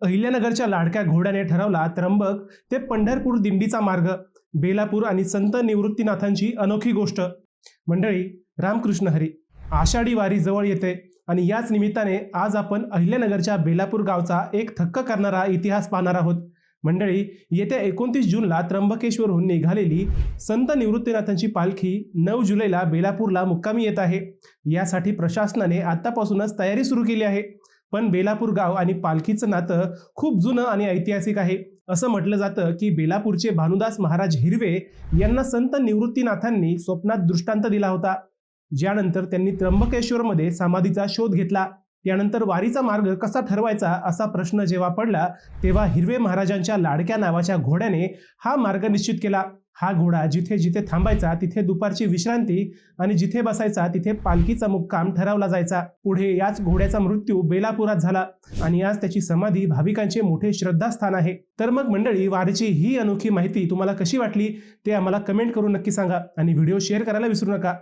अहिल्यानगरच्या लाडक्या घोड्याने ठरवला त्र्यंबक ते पंढरपूर दिंडीचा मार्ग, बेलापूर आणि संत निवृत्तीनाथांची अनोखी गोष्ट। मंडळी, रामकृष्ण हरी। आषाढी वारी जवळ येते आणि याच निमित्ताने आज आपण अहिल्यानगरच्या बेलापूर गावचा एक थक्क करणारा इतिहास पाहणार आहोत। मंडळी, येत्या 29 जूनला त्र्यंबकेश्वरहून निघालेली संत निवृत्तीनाथांची पालखी 9 जुलैला बेलापूरला मुक्कामी येत आहे। यासाठी प्रशासनाने आतापासूनच तयारी सुरू केली आहे। पण बेलापूर गाव आणि पालखीचं नातं खूप जुनं आणि ऐतिहासिक आहे। असं म्हटलं जातं की बेलापूरचे भानुदास महाराज हिरवे यांना संत निवृत्तीनाथांनी स्वप्नात दृष्टांत दिला होता, ज्यानंतर त्यांनी त्र्यंबकेश्वरमध्ये समाधीचा शोध घेतला। त्यानंतर वारीचा मार्ग कसा ठरवायचा असा प्रश्न जेव्हा पडला, तेव्हा हिरवे महाराजांच्या लाडक्या नावाच्या घोड्याने हा मार्ग निश्चित केला। हा घोडा जिथे जिथे थांबायचा तिथे दुपारची विश्रांती आणि जिथे बसायचा तिथे पालखीचा मुक्काम ठरवला जायचा। पुढे याच घोड्याचा मृत्यू बेलापुरात झाला आणि आज त्याची समाधी भाविकांचे मोठे श्रद्धास्थान आहे। तर मग मंडळी, वारीची ही अनोखी माहिती तुम्हाला कशी वाटली ते आम्हाला कमेंट करून नक्की सांगा आणि व्हिडिओ शेअर करायला विसरू नका।